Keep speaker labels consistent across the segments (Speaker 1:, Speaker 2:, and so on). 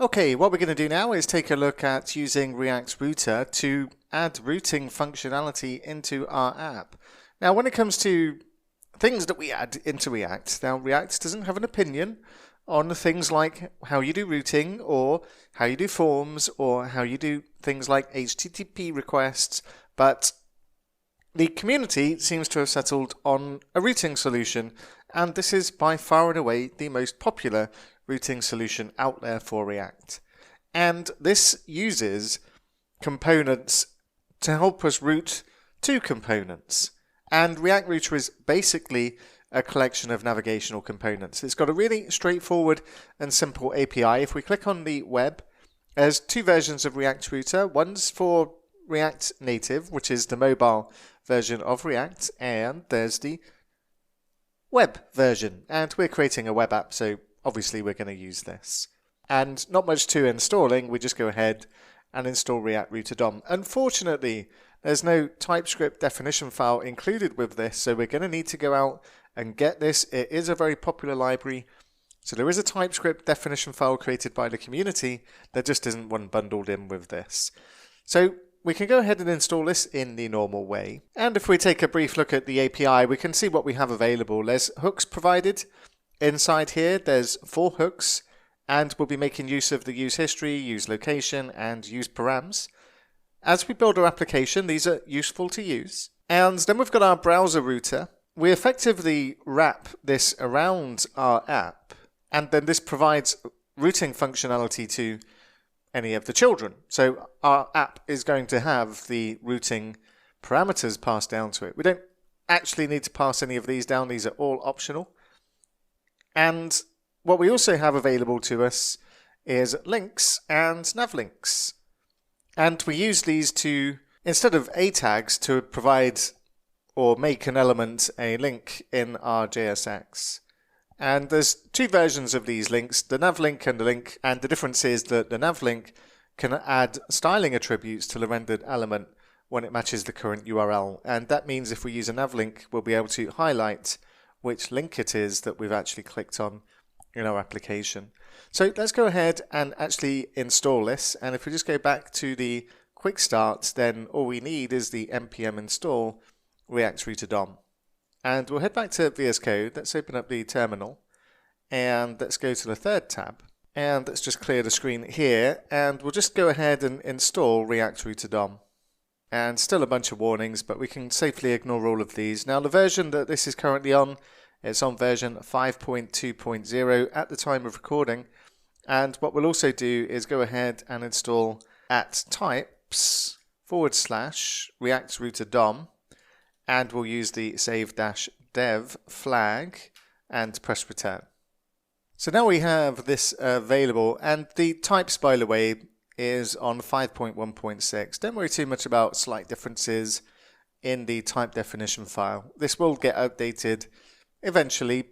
Speaker 1: Okay, what we're going to do now is take a look at using React Router to add routing functionality into our app. Now, when it comes to things that we add into React, now React doesn't have an opinion on things like how you do routing or how you do forms or how you do things like HTTP requests, but the community seems to have settled on a routing solution, and this is by far and away the most popular routing solution out there for React. And this uses components to help us route to components. And React Router is basically a collection of navigational components. It's got a really straightforward and simple API. If we click on the web, there's two versions of React Router. One's for React Native, which is the mobile version of React, and there's the web version. And we're creating a web app, so obviously we're going to use this. And not much to installing, we just go ahead and install React Router DOM. Unfortunately, there's no TypeScript definition file included with this, so we're going to need to go out and get this. It is a very popular library, so there is a TypeScript definition file created by the community. There just isn't one bundled in with this. So we can go ahead and install this in the normal way. And if we take a brief look at the API, we can see what we have available. There's hooks provided. Inside here, there's 4 hooks, and we'll be making use of the use history, use location, and use params. As we build our application, these are useful to use. And then we've got our browser router. We effectively wrap this around our app, and then this provides routing functionality to any of the children. So our app is going to have the routing parameters passed down to it. We don't actually need to pass any of these down. These are all optional. And what we also have available to us is links and nav links. And we use these to, instead of A tags, to provide or make an element a link in our JSX. And there's 2 versions of these links, the nav link and the link, and the difference is that the nav link can add styling attributes to the rendered element when it matches the current URL. And that means if we use a nav link, we'll be able to highlight which link it is that we've actually clicked on in our application. So let's go ahead and actually install this. And if we just go back to the quick start, then all we need is the npm install React Router DOM. And we'll head back to VS Code. Let's open up the terminal and let's go to the 3rd tab. And let's just clear the screen here, and we'll just go ahead and install React Router DOM. And still a bunch of warnings, but we can safely ignore all of these. Now the version that this is currently on, it's on version 5.2.0 at the time of recording. And what we'll also do is go ahead and install at types / React Router DOM, and we'll use the save-dev flag and press return. So now we have this available, and the types, by the way, is on 5.1.6. Don't worry too much about slight differences in the type definition file. This will get updated eventually,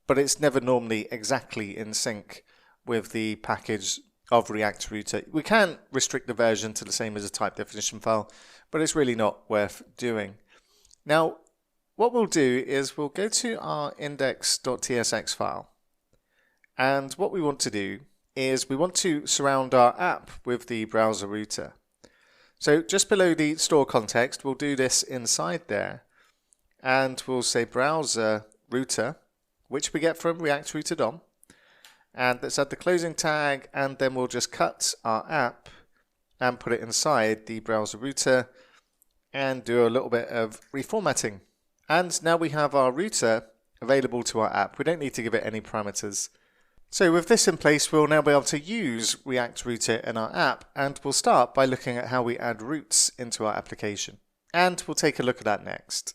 Speaker 1: but it's never normally exactly in sync with the package of React Router. We can restrict the version to the same as a type definition file, but it's really not worth doing. Now, what we'll do is we'll go to our index.tsx file. And what we want to do is we want to surround our app with the browser router. So just below the store context, we'll do this inside there. And we'll say browser router, which we get from React Router DOM. And let's add the closing tag, and then we'll just cut our app and put it inside the browser router and do a little bit of reformatting. And now we have our router available to our app. We don't need to give it any parameters. So with this in place, we'll now be able to use React Router in our app, and we'll start by looking at how we add routes into our application. And we'll take a look at that next.